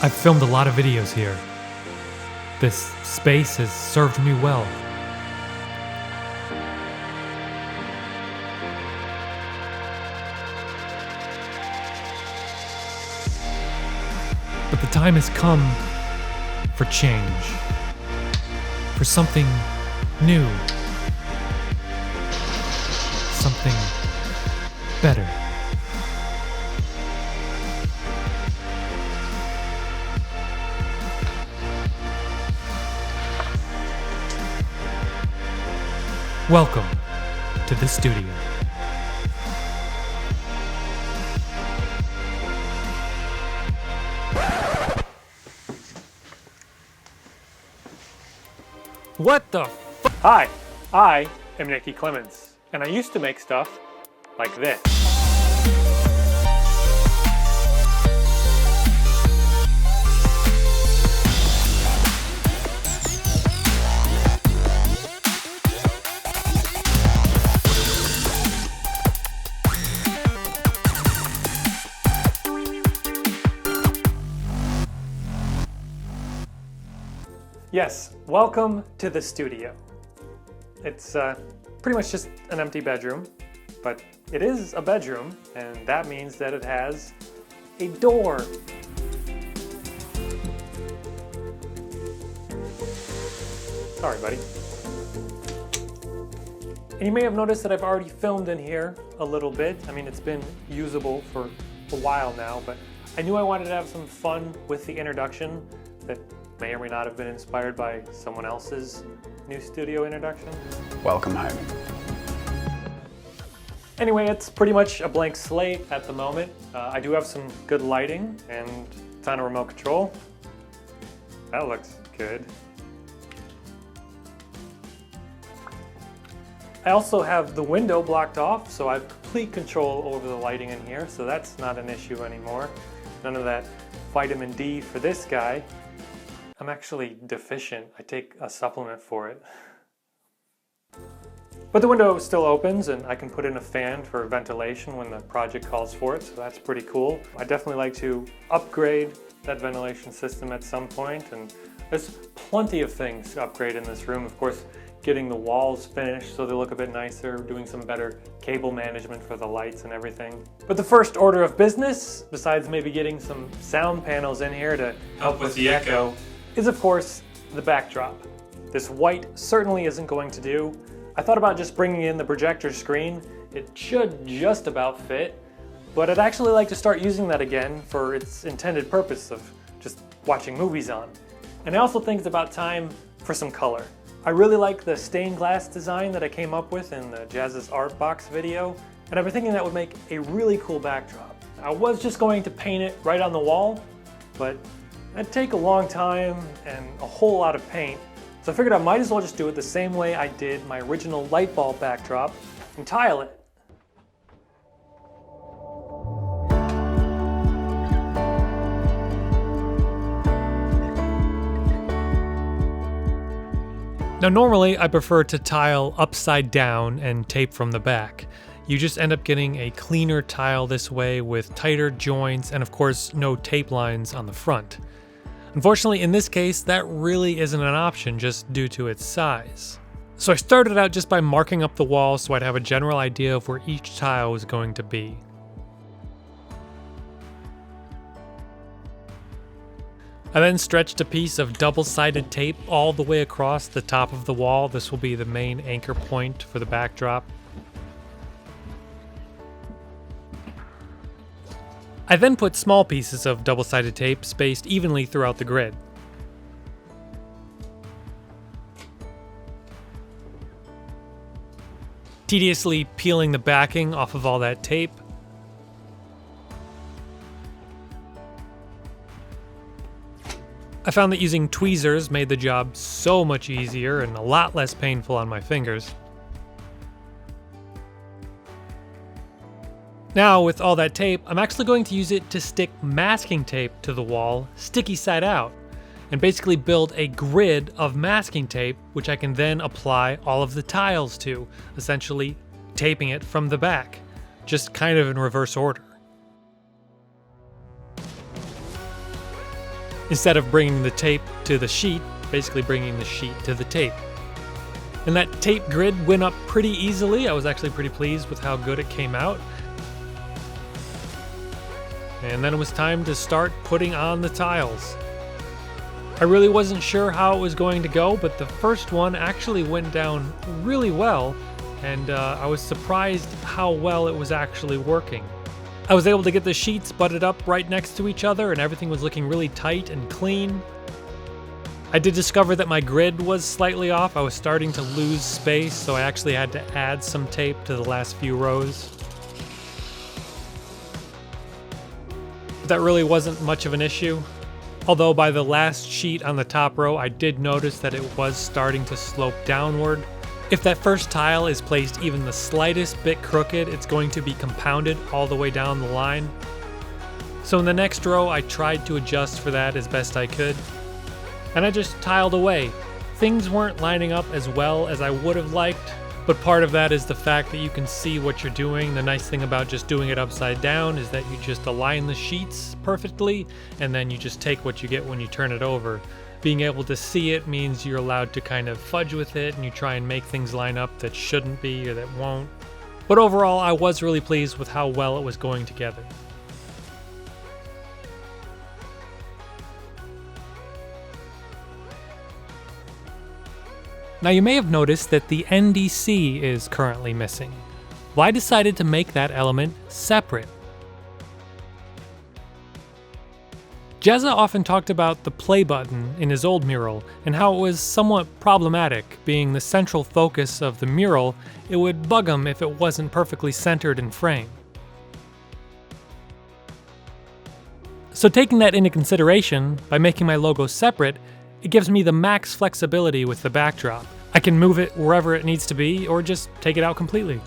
I've filmed a lot of videos here. This space has served me well. But the time has come for change. For something new. Something better. Welcome to the studio. What the f- Hi, I am Nicky Clements, and I used to make stuff like this. Yes, welcome to the studio. It's pretty much just an empty bedroom, but it is a bedroom, and that means that it has a door. Sorry, buddy. And you may have noticed that I've already filmed in here a little bit. I mean, it's been usable for a while now, but I knew I wanted to have some fun with the introduction that may or may not have been inspired by someone else's new studio introduction. Welcome home. Anyway, it's pretty much a blank slate at the moment. I do have some good lighting, and it's on a remote control. That looks good. I also have the window blocked off, so I have complete control over the lighting in here, so that's not an issue anymore. None of that vitamin D for this guy. I'm actually deficient. I take a supplement for it. But the window still opens, and I can put in a fan for ventilation when the project calls for it, so that's pretty cool. I definitely like to upgrade that ventilation system at some point, and there's plenty of things to upgrade in this room. Of course, getting the walls finished so they look a bit nicer, doing some better cable management for the lights and everything. But the first order of business, besides maybe getting some sound panels in here to help with the echo, is of course the backdrop. This white certainly isn't going to do. I thought about just bringing in the projector screen. It should just about fit, but I'd actually like to start using that again for its intended purpose of just watching movies on. And I also think it's about time for some color. I really like the stained glass design that I came up with in the Jazz's Art Box video, and I've been thinking that would make a really cool backdrop. I was just going to paint it right on the wall, but that'd take a long time and a whole lot of paint, so I figured I might as well just do it the same way I did my original light bulb backdrop and tile it. Now normally I prefer to tile upside down and tape from the back. You just end up getting a cleaner tile this way with tighter joints and of course no tape lines on the front. Unfortunately, in this case, that really isn't an option just due to its size. So I started out just by marking up the wall so I'd have a general idea of where each tile was going to be. I then stretched a piece of double-sided tape all the way across the top of the wall. This will be the main anchor point for the backdrop. I then put small pieces of double-sided tape spaced evenly throughout the grid. Tediously peeling the backing off of all that tape. I found that using tweezers made the job so much easier and a lot less painful on my fingers. Now, with all that tape, I'm actually going to use it to stick masking tape to the wall, sticky side out, and basically build a grid of masking tape, which I can then apply all of the tiles to, essentially taping it from the back, just kind of in reverse order. instead of bringing the tape to the sheet, basically bringing the sheet to the tape. And that tape grid went up pretty easily. I was actually pretty pleased with how good it came out. And then it was time to start putting on the tiles. I really wasn't sure how it was going to go, but the first one actually went down really well, and I was surprised how well it was actually working. I was able to get the sheets butted up right next to each other, and everything was looking really tight and clean. I did discover that my grid was slightly off. I was starting to lose space, so I actually had to add some tape to the last few rows. But that really wasn't much of an issue. Although by the last sheet on the top row, I did notice that it was starting to slope downward. If that first tile is placed even the slightest bit crooked, it's going to be compounded all the way down the line. So in the next row, I tried to adjust for that as best I could. And I just tiled away. Things weren't lining up as well as I would have liked, but part of that is the fact that you can see what you're doing. The nice thing about just doing it upside down is that you just align the sheets perfectly, and then you just take what you get when you turn it over. Being able to see it means you're allowed to kind of fudge with it, and you try and make things line up that shouldn't be or that won't. But overall, I was really pleased with how well it was going together. Now you may have noticed that the NDC is currently missing. Well, I decided to make that element separate. Jezza often talked about the play button in his old mural and how it was somewhat problematic. Being the central focus of the mural, it would bug him if it wasn't perfectly centered in frame. So taking that into consideration, by making my logo separate, it gives me the max flexibility with the backdrop. I can move it wherever it needs to be, or just take it out completely.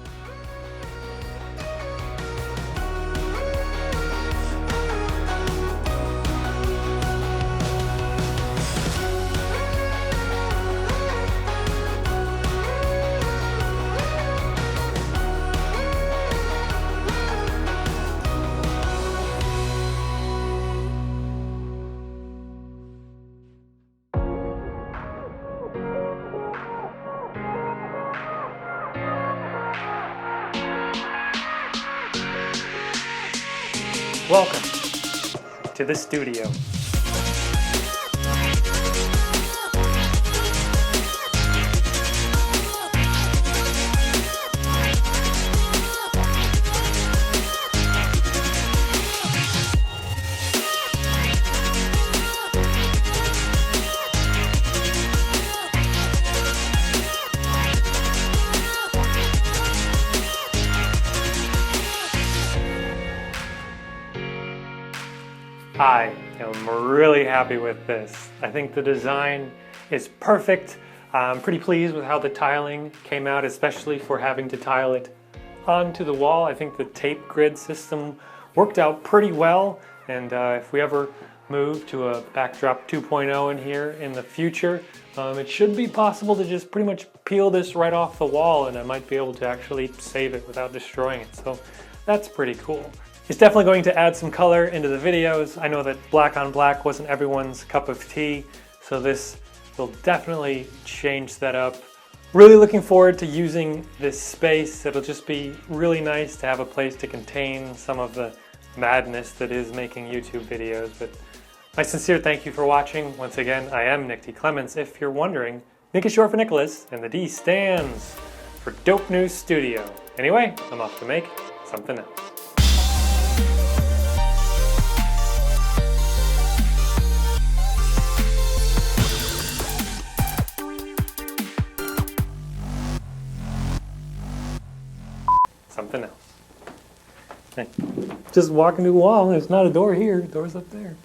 Welcome to the studio. I am really happy with this. I think the design is perfect. I'm pretty pleased with how the tiling came out, especially for having to tile it onto the wall. I think the tape grid system worked out pretty well, and if we ever move to a backdrop 2.0 in here in the future, it should be possible to just pretty much peel this right off the wall, and I might be able to actually save it without destroying it. So that's pretty cool. It's definitely going to add some color into the videos. I know that black on black wasn't everyone's cup of tea, so this will definitely change that up. Really looking forward to using this space. It'll just be really nice to have a place to contain some of the madness that is making YouTube videos. But my sincere thank you for watching. Once again, I am Nick T. Clements. If you're wondering, Nick is short for Nicholas, and the D stands for Dope News Studio. Anyway, I'm off to make something else. Something else. Just walking to the wall, there's not a door here, the door's up there.